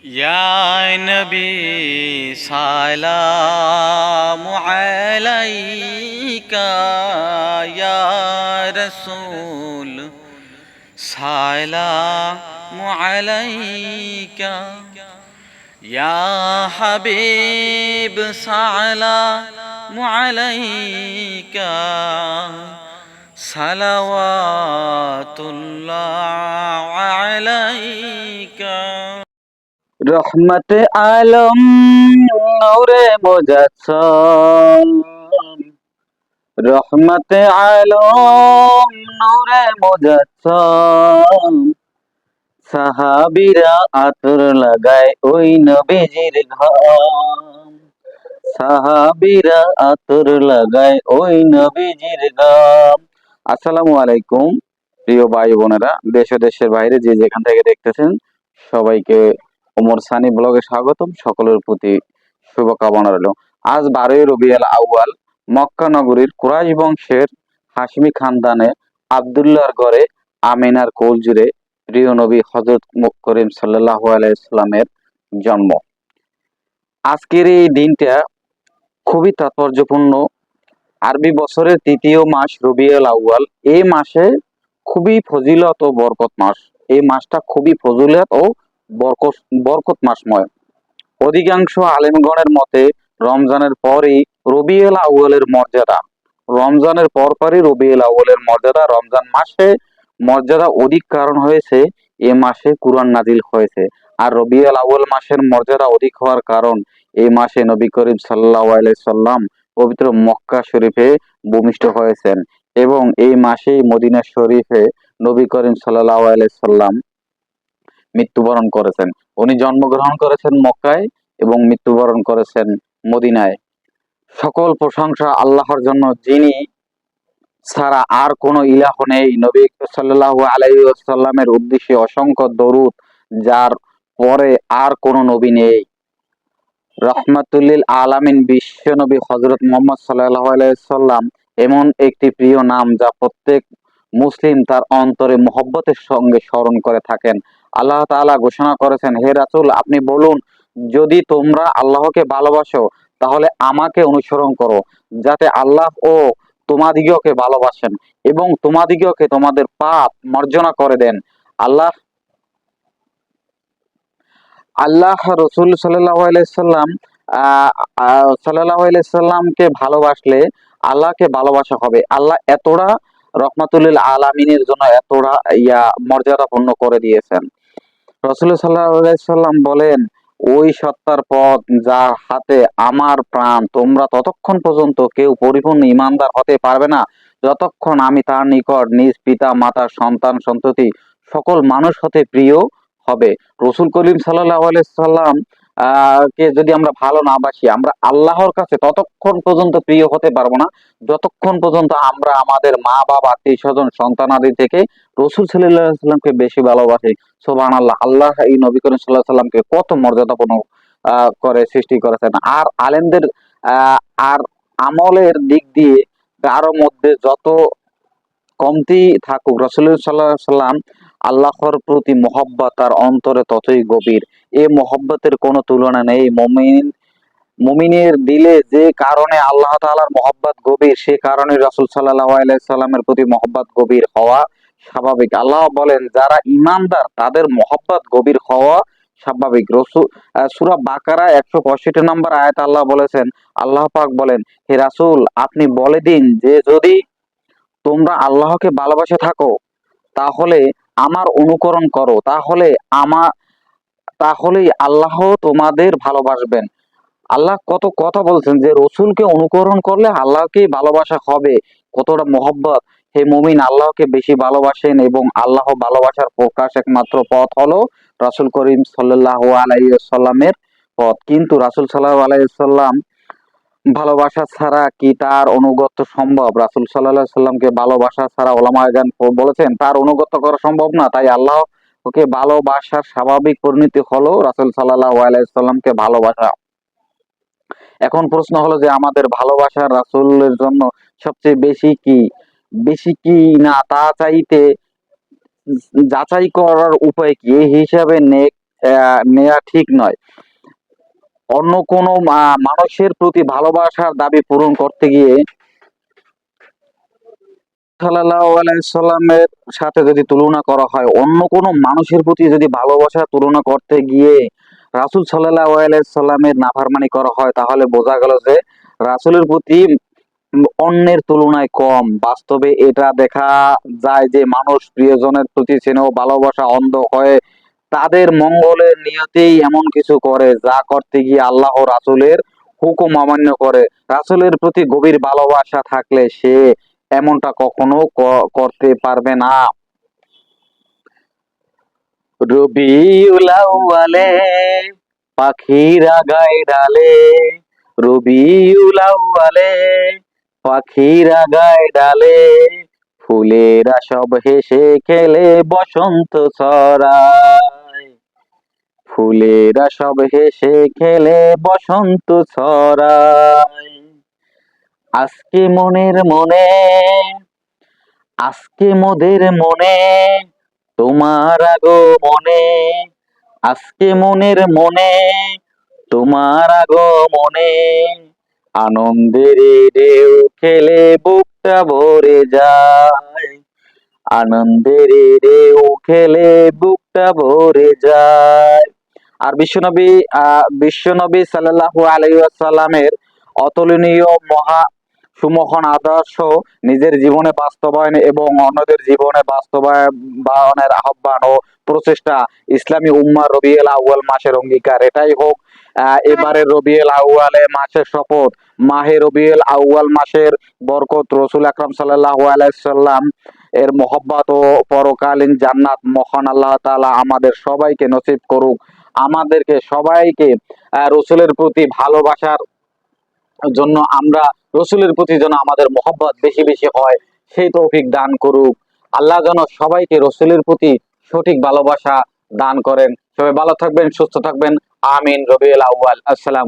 Ya Nabi salamu alayka ya Rasul salamu alayka ya Habib salamu alayka salawatullah alayka রহমতে আলম নূরে মুজাসসাম রহমতে আলম নূরে মুজাসসাম সাহাবীরা আতর লাগায় ওই নবীজির ঘাম সাহাবীরা আতর লাগায় ওই নবীজির ঘাম। আসসালামু আলাইকুম প্রিয় ভাই বোনেরা, দেশ ও দেশের বাইরে যে যেখান থেকে দেখতেছেন সবাইকে ওমর সানি ব্লগে স্বাগতম। সকলের প্রতি শুভকামনা রইল। আজ 12ই রবিউল আউয়াল, মক্কা নগরীর কুরাইশ বংশের হাশমি খানদানে আব্দুল্লাহর ঘরে আমিনার কোল জুড়ে প্রিয় নবী হযরত করিম সাল্লাল্লাহু আলাইহি সাল্লামের জন্ম। আজকের এই দিনটা খুবই তাৎপর্যপূর্ণ। আরবি বছরের তৃতীয় মাস রবিউল আউয়াল, এই মাসে খুবই ফজিলত ও বরকত মাস। এই মাসটা খুবই ফজিলত ও বরকত মাসময়। অধিকাংশ আলেমগণের মতে রমজানের পরই রবিউল আউয়ালের মর্যাদা। রমজানের পরপরই রবিউল আউয়ালের মর্যাদা। রমজান মাসে মর্যাদা অধিক কারণ হয়েছে এ মাসে কুরআন নাজিল হয়েছে। আর রবিউল আউয়াল মাসের মর্যাদা অধিক হওয়ার কারণ এই মাসে নবী করিম সাল্লাল্লাহু আলাইহি সাল্লাম পবিত্র মক্কা শরীফে ভূমিষ্ঠ হয়েছেন এবং এই মাসেই মদিনা শরীফে নবী করিম সাল্লাল্লাহু আলাইহি সাল্লাম মৃত্যুবরণ করেছেন। উনি জন্মগ্রহণ করেছেন মক্কায় এবং মৃত্যুবরণ করেছেন মদিনায়। সকল প্রশংসা আল্লাহর জন্য, যিনি ছাড়া আর কোনো ইলাহ নেই। নবী সাল্লাল্লাহু আলাইহি ওয়াসাল্লামের উদ্দেশ্যে অসংখ্য দরুদ, যার পরে আর কোনো নবী নেই। রহমাতুল্লিল আলামিন বিশ্ব নবী হযরত মুহাম্মদ সাল্লাল্লাহু আলাইহি সাল্লাম এমন একটি প্রিয় নাম যা প্রত্যেক মুসলিম তার অন্তরে মহব্বতের সঙ্গে স্মরণ করে থাকেন। আল্লাহ তাআলা ঘোষণা করেছেন, হে রাসূল আপনি বলুন, যদি তোমরা আল্লাহকে ভালোবাসো তাহলে আমাকে অনুসরণ করো, যাতে আল্লাহ ও তোমাদিগকে ভালোবাসেন এবং তোমাদিগকে তোমাদের পাপ মার্জনা করে দেন। আল্লাহ আল্লাহ রসুল সাল্লাল্লাহু আলাইহি সাল্লাম সাল্লাল্লাহু আলাইহি সাল্লামকে ভালোবাসলে আল্লাহকে ভালোবাসা হবে। আল্লাহ এতটা রহমাতুল্লিল আলামিনের জন্য এতটা মর্যাদাপূর্ণ করে দিয়েছেন। রসুল সাল্লাল্লাহু আলাইহি সাল্লাম বলেন, ওই সত্তার পথ যার হাতে আমার প্রাণ, তোমরা ততক্ষণ পর্যন্ত কেউ পরিপূর্ণ ঈমানদার হতে পারবে না যতক্ষণ আমি তার নিকট নিজ পিতা মাতা সন্তান সন্ততি সকল মানুষ হতে প্রিয় হবে। রসুল করিম সাল্লাল্লাহু আলাইহি সাল্লাম কে যদি আমরা ভালো না বাসি, আমরা আল্লাহর কাছে ততক্ষণ পর্যন্ত প্রিয় হতে পারবো না যতক্ষণ পর্যন্ত আমরা আমাদের মা বাবা আত্মীয় স্বজন সন্তানাদি থেকে রসুল সাল্লাল্লাহু আলাইহি সাল্লামকে বেশি ভালোবাসি। সুবহানাল্লাহ, আল্লাহ এই নবী করিম সাল্লাল্লাহু আলাইহি সাল্লামকে কত মর্যাদাপূর্ণ করে সৃষ্টি করেছেন। আর আলেমদের আর আমলের দিক দিয়ে কারো মধ্যে যত কমতি থাকুক, রাসূলুল্লাহ সাল্লাল্লাহু আলাইহি সাল্লাম আল্লাহর প্রতি মহব্বত তার অন্তরে ততই গভীর। এই মহব্বতের কোনো তুলনা নেই। মুমিনের দিলে যে কারণে আল্লাহ তাআলার মহব্বত গভীর, সে কারণে রাসূল সাল্লাল্লাহু আলাইহি সাল্লামের প্রতি মহব্বত গভীর হওয়া স্বাভাবিক। আল্লাহ বলেন, যারা ঈমানদার তাদের মহব্বত গভীর হওয়া স্বাভাবিক। সূরা বাকারা 165 নম্বর আয়াত আল্লাহ বলেছেন, আল্লাহ পাক বলেন, হে রাসূল আপনি বলে দিন যে যদি তোমরা আল্লাহকে ভালোবাসে থাকো তাহলে আমার অনুকরণ করো, তাহলেই আল্লাহ তোমাদের ভালোবাসবেন। আল্লাহ কত কথা বলছেন যে রসুলকে অনুকরণ করলে আল্লাহকে ভালোবাসা হবে। কতটা মহব্বত! হে মুমিন, আল্লাহকে বেশি ভালোবাসেন এবং আল্লাহ ভালোবাসার প্রকাশ একমাত্র পথ হলো রাসূল করিম সাল্লাল্লাহু আলাইহি ওয়াসাল্লামের পথ। কিন্তু রাসূল সাল্লাল্লাহু আলাইহি ওয়াসাল্লাম ভালোবাসা ছাড়া কি তার অনুগত্য সম্ভব? রাসূল সাল্লাল্লাহু আলাইহি সাল্লামকে ভালোবাসা ছাড়া উলামায়ে বলেছেন তার অনুগত্য করা সম্ভব না। তাই আল্লাহ ওকে ভালোবাসার স্বাভাবিক পরিণতি হলো রাসূল সাল্লাল্লাহু আলাইহি সাল্লামকে ভালোবাসা। এখন প্রশ্ন হলো যে আমাদের ভালোবাসা রাসূলের জন্য সবচেয়ে বেশি কি না তা চাইতে যাচাই করার উপায় কি? এই হিসাবে নেক নেওয়া ঠিক নয়। অন্য কোনো মানুষের প্রতি ভালোবাসার দাবি পূরণ করতে গিয়ে সাল্লাল্লাহু আলাইহি সাল্লামের সাথে যদি তুলনা করা হয়, অন্য কোনো মানুষের প্রতি যদি ভালোবাসার তুলনা করতে গিয়ে রাসূল সাল্লাল্লাহু আলাইহি সাল্লামের নাফরমানি করা হয়, তাহলে বোঝা গেল যে রাসূলের প্রতি অন্যের তুলনায় কম। বাস্তবে এটা দেখা যায় যে মানুষ প্রিয়জনের প্রতি স্নেহ ভালোবাসা অন্ধ হয়ে তাদের মঙ্গলের নিয়তেই এমন কিছু করে যা করতে গিয়ে আল্লাহ ও রাসূলের হুকুম অমান্য করে। রাসূলের প্রতি গভীর ভালোবাসা থাকলে সে এমনটা কখনো করতে পারবে না। রবিউল আউয়ালে পাখিরা গায় ডালে, রবিউল আউয়ালে পাখিরা গায় ডালে, ফুলেরা সব হেসে খেলে বসন্ত ছড়ায়, ফুলেরা সব হেসে খেলে বসন্ত ছড়ায়। আজকে মনের মনে, আজকে মোদের মনে তোমার আগমনে, আজকে মনের মনে তোমার আগমনে, আনন্দের ঢেউ খেলে বুকটা ভরে যায়, আনন্দের ঢেউ খেলে বুকটা ভরে যায়। আর বিশ্বনবী সাল্লাল্লাহু আলাইহি ওয়াসাল্লামের অতুলনীয় সুমহান আদর্শ নিজের জীবনে বাস্তবায়ন এবং অন্যদের জীবনে বাস্তবায়নের আহ্বান ও প্রচেষ্টা ইসলামী উম্মাহ রবিউল আউয়াল মাসের অঙ্গীকার। এটাই হোক এবারের রবিউল আউয়ালে মাসের শপথ, মাহে রবিউল আউয়াল মাসের বরকত, রসুল আকরাম সাল্লাল্লাহু আলাইহি সাল্লাম এর মহব্বত ও পরকালীন জান্নাত মহান আল্লাহ তাআলা আমাদের সবাইকে নসিব করুক। আমাদেরকে সবাইকে রসুলের প্রতি ভালোবাসার জন্য, আমরা রসুলের প্রতি যেন আমাদের মহব্বত বেশি বেশি হয় সেই তৌফিক দান করুক। আল্লাহ যেন সবাইকে রসুলের প্রতি সঠিক ভালোবাসা দান করেন। সবাই ভালো থাকবেন, সুস্থ থাকবেন। আমিন। রবিউল আউয়াল। আসসালাম।